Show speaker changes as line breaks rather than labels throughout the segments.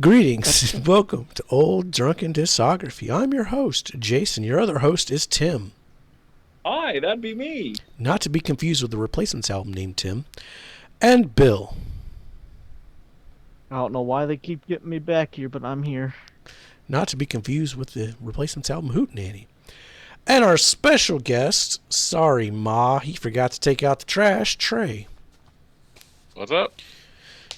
Greetings and welcome to Old Drunken Discography. I'm your host, Jason. Your other host is Tim.
Hi, that'd be me.
Not to be confused with the Replacements album named Tim. And Bill.
I don't know why they keep getting me back here, but I'm here.
Not to be confused with the Replacements album Hootenanny. And our special guest, sorry Ma, he forgot to take out the trash, Trey.
What's up?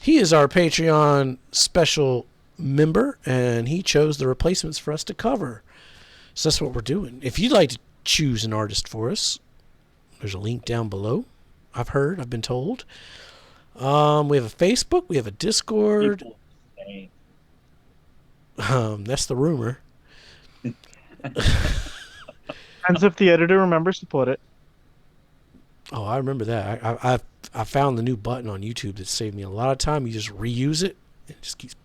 He is our Patreon special member, and he chose the Replacements for us to cover. So that's what we're doing. If you'd like to choose an artist for us, there's a link down below. I've been told. We have a Facebook, we have a Discord. That's the rumor.
Depends if the editor remembers to put it.
Oh, I remember that. I found the new button on YouTube that saved me a lot of time. You just reuse it. It just keeps...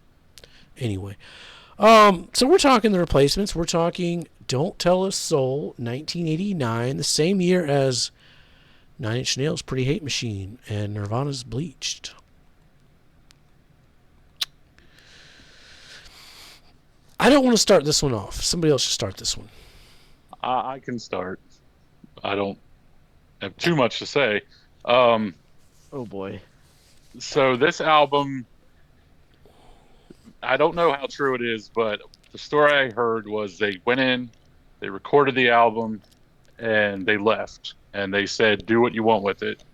Anyway. So we're talking the Replacements. We're talking Don't Tell Us Soul, 1989, the same year as Nine Inch Nails' Pretty Hate Machine and Nirvana's Bleached. I don't want to start this one off. Somebody else should start this one.
I can start. I don't have too much to say.
Oh boy.
So this album, I don't know how true it is, but the story I heard was they went in, they recorded the album, and they left. And they said, do what you want with it.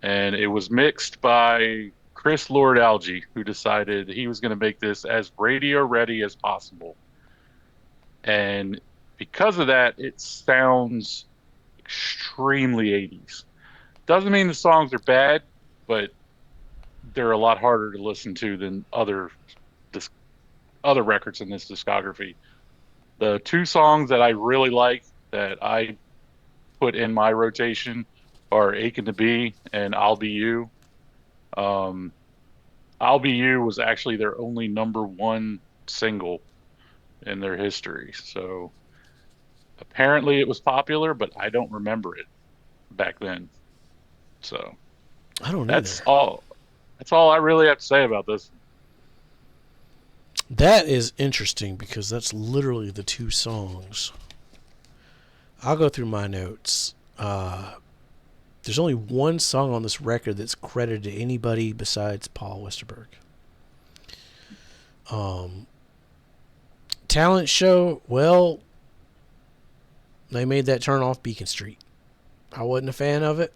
And it was mixed by Chris Lord-Alge, who decided he was going to make this as radio ready as possible. And because of that, it sounds extremely 80s. Doesn't mean the songs are bad, but they're a lot harder to listen to than other records in this discography. The two songs that I really like that I put in my rotation are Aching to Be and I'll Be You. I'll Be You was actually their only #1 single in their history. So apparently it was popular, but I don't remember it back then. So
I don't know.
That's all I really have to say about this.
That is interesting because that's literally the two songs. I'll go through my notes. There's only one song on this record that's credited to anybody besides Paul Westerberg. Talent show, well, they made that turn off Beacon Street. I wasn't a fan of it.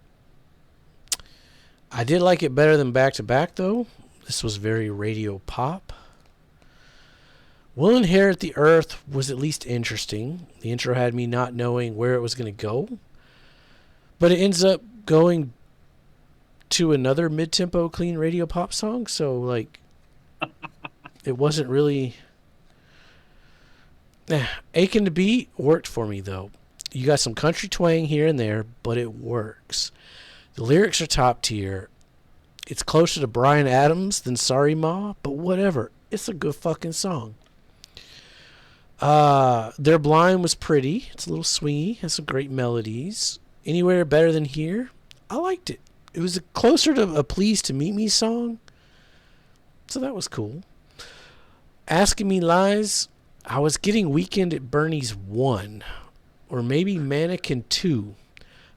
I did like it better than Back to Back, though. This was very radio pop. Will Inherit the Earth was at least interesting. The intro had me not knowing where it was going to go. But it ends up going to another mid-tempo clean radio pop song. So, like, it wasn't really... Aching to Be worked for me, though. You got some country twang here and there, but it works. The lyrics are top tier. It's closer to Bryan Adams than Sorry Ma, but whatever. It's a good fucking song. They're Blind was pretty. It's a little swingy. Has some great melodies. Anywhere Better Than Here. I liked it. It was closer to a Please to Meet Me song. So that was cool. Asking Me Lies. I was getting Weekend at Bernie's 1. Or maybe Mannequin 2.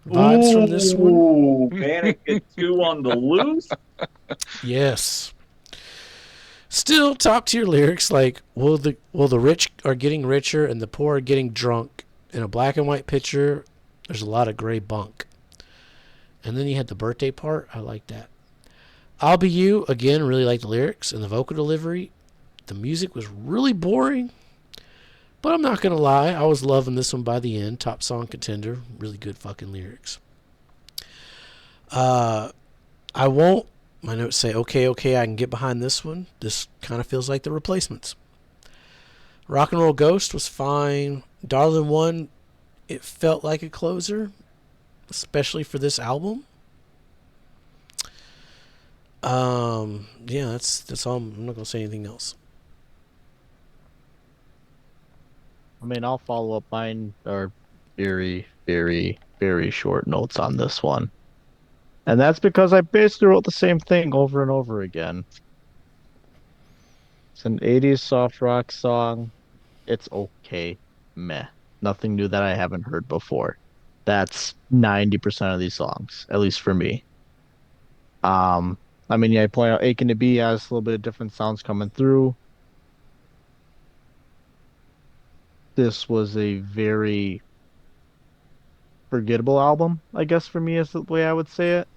Vibes from this one.
Ooh, Mannequin 2 on the loose?
Yes. Still top tier lyrics like will the rich are getting richer and the poor are getting drunk. In a black and white picture, there's a lot of gray bunk. And then you had the birthday part. I like that. I'll Be You, again, really like the lyrics and the vocal delivery. The music was really boring. But I'm not going to lie, I was loving this one by the end. Top song contender. Really good fucking lyrics. I won't. My notes say, okay, I can get behind this one. This kind of feels like the Replacements. Rock and Roll Ghost was fine. Darlin' 1, it felt like a closer, especially for this album. Yeah, that's all. I'm not going to say anything else.
I mean, I'll follow up. Mine are very, very, very short notes on this one. And that's because I basically wrote the same thing over and over again. It's an 80s soft rock song. It's okay. Meh. Nothing new that I haven't heard before. That's 90% of these songs, at least for me. Um, I mean, yeah, I point out Aching to Be has a little bit of different sounds coming through. This was a very forgettable album, I guess for me is the way I would say it.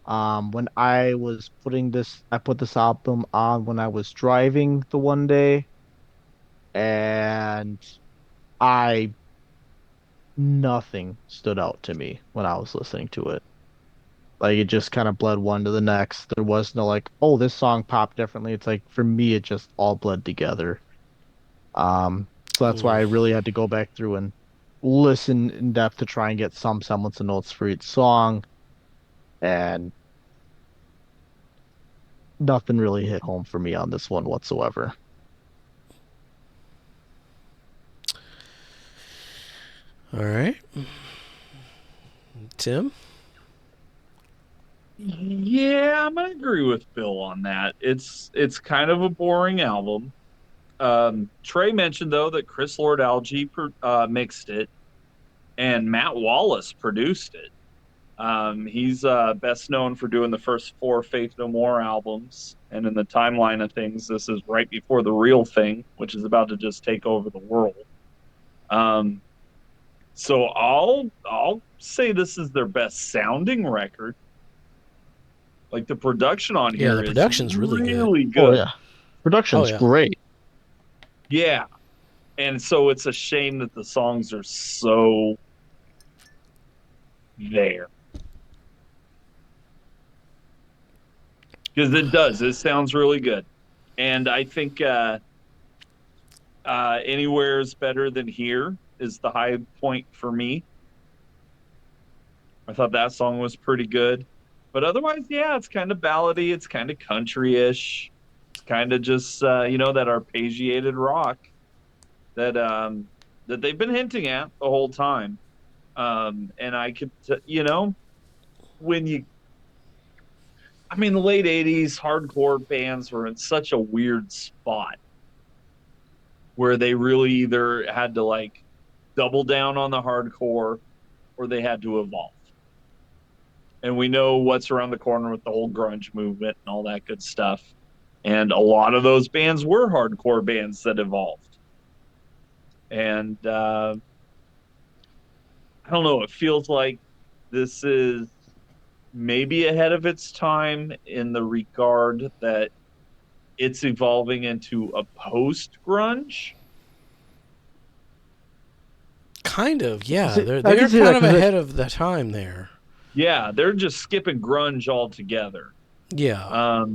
When I was I put this album on when I was driving the one day, and I nothing stood out to me when I was listening to it. Like it just kind of bled one to the next. There was no like, oh, this song popped differently. It's like for me, it just all bled together. So that's why
Ooh.
I really had to go back through and listen in depth to try and get some semblance of notes for each song, and nothing really hit home for me on this one whatsoever.
All right. Tim?
Yeah, I'm gonna agree with Bill on that. It's kind of a boring album. Trey mentioned though that Chris Lord Alge mixed it and Matt Wallace produced it. He's best known for doing the first four Faith No More albums, and in the timeline of things, this is right before the real thing, which is about to just take over the world. Um, so I'll say this is their best sounding record. Like the production on
Yeah,
here
the
is
production's really good.
really
Oh
good.
yeah,
Oh,
production's
yeah.
great.
Yeah. And so it's a shame that the songs are so there. Because it does. It sounds really good. And I think Anywhere is Better Than Here is the high point for me. I thought that song was pretty good. But otherwise, yeah, it's kind of ballady. It's kind of country-ish. It's kind of just, that arpeggiated rock that that they've been hinting at the whole time. And I could, when you, I mean, the late 80s hardcore bands were in such a weird spot where they really either had to like double down on the hardcore or they had to evolve. And we know what's around the corner with the whole grunge movement and all that good stuff. And a lot of those bands were hardcore bands that evolved. And I don't know, it feels like this is maybe ahead of its time in the regard that it's evolving into a post grunge.
Kind of, yeah.
See,
They're
I
they're
can see
kind
that
of
because
ahead of the time there.
Yeah, they're just skipping grunge altogether.
Yeah.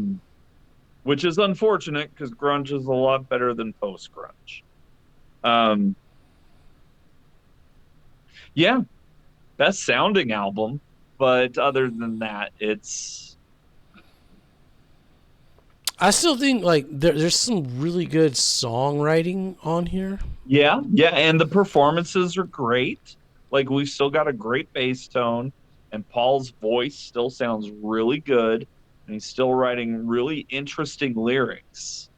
Which is unfortunate because grunge is a lot better than post grunge. Um, yeah, best sounding album, but other than that, it's
I still think like there's some really good songwriting on here.
yeah, and the performances are great. Like we've still got a great bass tone, and Paul's voice still sounds really good, and he's still writing really interesting lyrics.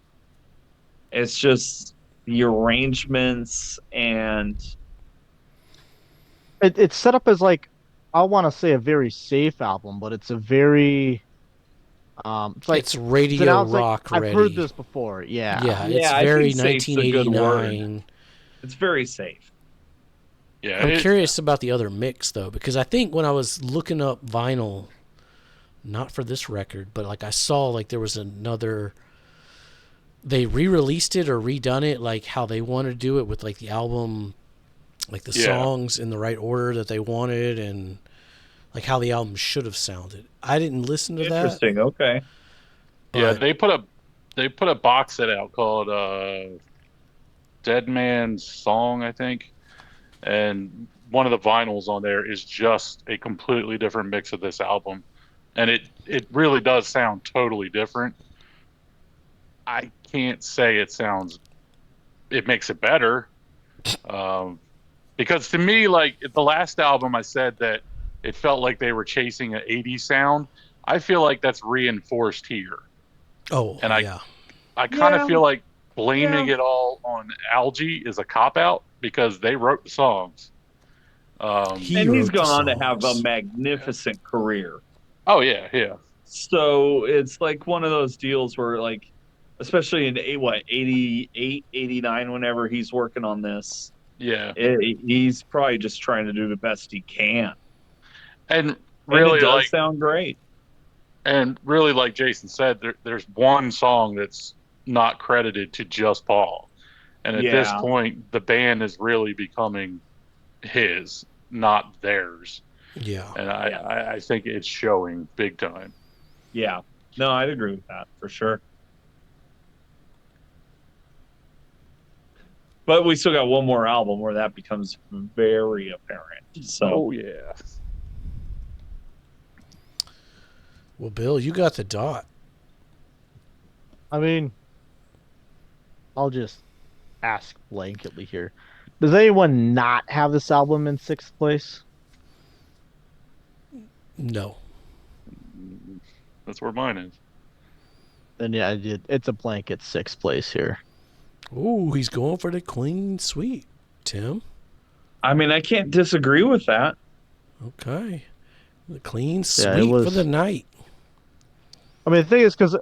It's just the arrangements and
it's set up as like I want to say a very safe album, but it's a very it's like
It's
so
radio
now it's like
rock
I've heard
ready.
this before. Yeah.
Yeah, it's
yeah, I think
very
safe's a good word.
1989.
It's very safe.
Yeah,
I'm curious about the other mix though, because I think when I was looking up vinyl, not for this record, but like I saw like there was another. They re-released it or redone it like how they wanted to do it with like the album, like the songs in the right order that they wanted, and like how the album should have sounded. I didn't listen to that.
Interesting. Okay.
yeah.
But
They put a box set out called Dead Man's Song, I think, and one of the vinyls on there is just a completely different mix of this album, and it really does sound totally different. I can't say it makes it better, because to me, like the last album, I said that it felt like they were chasing an '80s sound. I feel like that's reinforced here,
oh
and
yeah,
I kind of
Yeah,
feel like blaming
yeah.
it all on Algae is a cop out because they wrote the songs.
He
And he's
wrote the
gone on to have a
songs.
Yeah.
magnificent career.
Oh yeah, yeah,
So it's like one of those deals where, like, especially in 88, 89, whenever he's working on this,
yeah.
he's probably just trying to do the best he can.
And
And it
really,
does
like,
sound great.
like Jason said, there's one song that's not credited to just Paul. And at this
Yeah,
point, the band is really becoming his, not theirs.
Yeah.
And
yeah,
I think it's showing big time.
yeah. No, I'd agree with that for sure. But we still got one more album where that becomes very apparent. So
Oh yeah.
Well, Bill, you got the dot.
I mean, I'll just ask blanketly here. Does anyone not have this album in sixth place?
No.
That's where mine is.
Then yeah, I did. It's a blanket sixth place here.
Ooh, he's going for the clean sweep, Tim.
I mean, I can't disagree with that.
Okay. The clean
Yeah, it
sweep for the
was.
night.
I mean, the thing is, because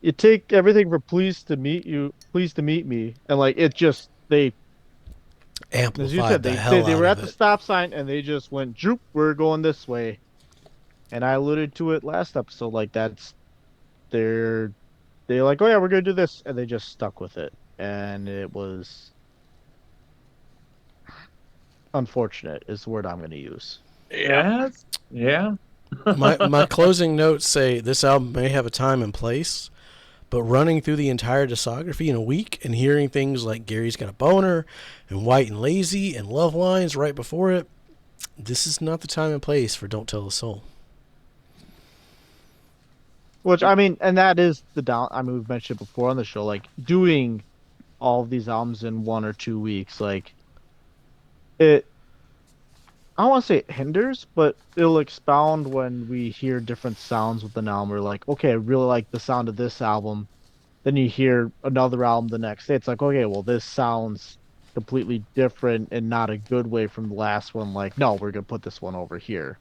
you take everything for "Pleased to Meet You," "Pleased to Meet Me," and like it just they, as you
Amplified
said,
the
they
hell
they
out
were
of
at the
it.
stop sign and they just went, "Droop, we're going this way." And I alluded to it last episode, like that's they're they're like, "Oh yeah, we're gonna do this," and they just stuck with it, and it was unfortunate is the word I'm gonna use.
Yeah.
Yes. Yeah.
My closing notes say this album may have a time and place, but running through the entire discography in a week and hearing things like Gary's Got a Boner and White and Lazy and Love Lines right before it, this is not the time and place for Don't Tell a Soul.
Which I mean, and that is the down. I mean, we've mentioned it before on the show, like doing all of these albums in 1 or 2 weeks, like it. I don't want to say it hinders, but it'll expound when we hear different sounds with an album. We're like, okay, I really like the sound of this album. Then you hear another album the next day. It's like, okay, well, this sounds completely different and not a good way from the last one. Like, no, we're gonna put this one over here,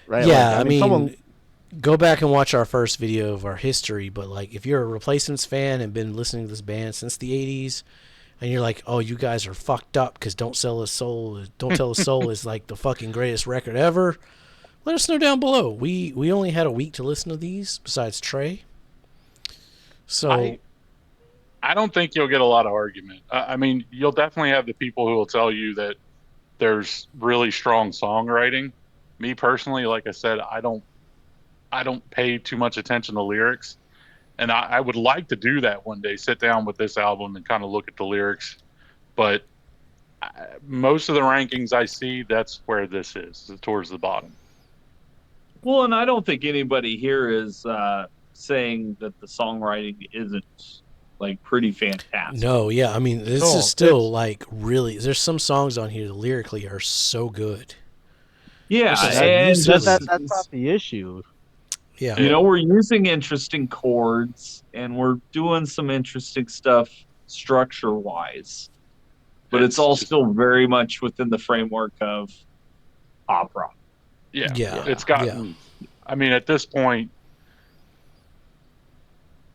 right? Like,
Yeah,
I
I
mean, someone.
mean, go back and watch our first video of our history, but like if you're a Replacements fan and been listening to this band since the 80s and you're like, "Oh, you guys are fucked up cuz Don't Tell a Soul is like the fucking greatest record ever." Let us know down below. We only had a week to listen to these besides Trey. So,
I don't think you'll get a lot of argument. I mean, you'll definitely have the people who will tell you that there's really strong songwriting. Me personally, like I said, I don't pay too much attention to lyrics, and I would like to do that one day. Sit down with this album and kind of look at the lyrics, but most of the rankings I see, that's where this is towards the bottom.
Well, and I don't think anybody here is saying that the songwriting isn't like pretty fantastic.
no, yeah, I mean, this
No,
is still
it's
like really there's some songs on here that lyrically are so good.
Yeah,
This is
that
and
that,
musically,
that
just
that's not the issue.
yeah.
you
Yeah.
know, we're using interesting chords and we're doing some interesting stuff structure wise, but it's
It's
all
just,
still very much within the framework of opera.
yeah,
Yeah.
it's
Yeah.
gotten, I mean, at this point,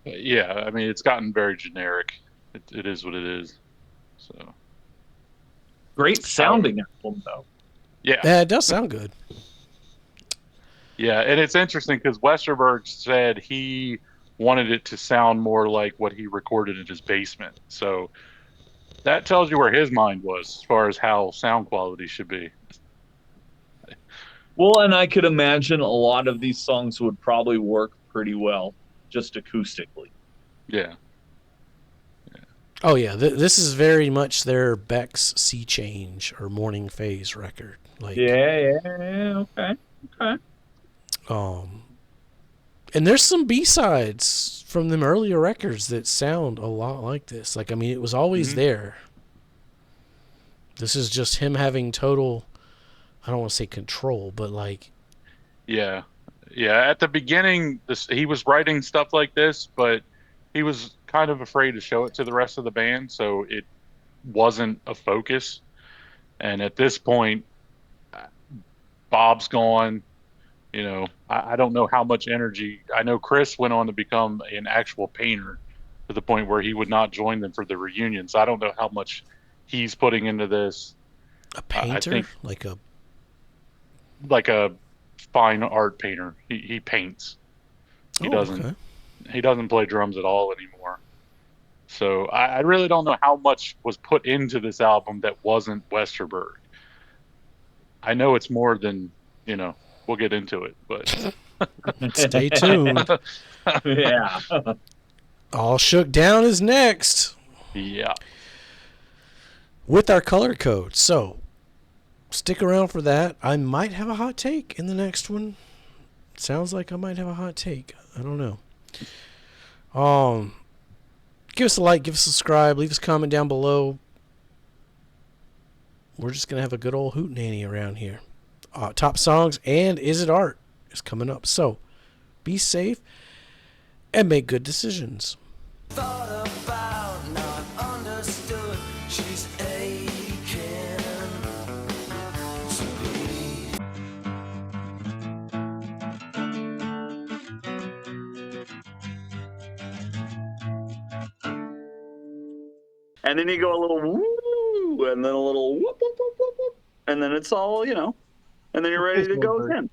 yeah, I mean, it's gotten very generic. It is what it is. So,
Great sounding album though.
yeah.
Yeah, it does sound good.
Yeah, and it's interesting because Westerberg said he wanted it to sound more like what he recorded in his basement. So that tells you where his mind was as far as how sound quality should be.
Well, and I could imagine a lot of these songs would probably work pretty well just acoustically.
Yeah.
Oh yeah, this is very much their Beck's Sea Change or Morning Phase record. Like,
Yeah, okay. Okay.
um, and there's some B-sides from them earlier records that sound a lot like this. Like, I mean, it was always
Mhm.
there. This is just him having total, I don't want to say control, but like,
Yeah. Yeah. At the beginning, he was writing stuff like this, but he was kind of afraid to show it to the rest of the band, so it wasn't a focus. And at this point, Bob's gone. I don't know how much energy. I know Chris went on to become an actual painter to the point where he would not join them for the reunion. So I don't know how much he's putting into this.
A
I
painter,
think
like
like a fine art painter. He paints. He doesn't
okay.
he doesn't play drums at all anymore. So I really don't know how much was put into this album that wasn't Westerberg. I know it's more than, we'll get into it, but
Stay tuned.
Yeah.
All Shook Down is next
yeah.
with our color code. So stick around for that. I might have a hot take in the next one. Sounds like I might have a hot take. I don't know. Give us a like, give us a subscribe, leave us a comment down below. We're just gonna have a good old hootenanny around here. Top songs and Is It Art is coming up. So be safe and make good decisions.
Thought about, not understood. She's aching to be.
And then you go a little woo, and then a little whoop, whoop, whoop, whoop, whoop, and then it's all, and then you're ready to go again.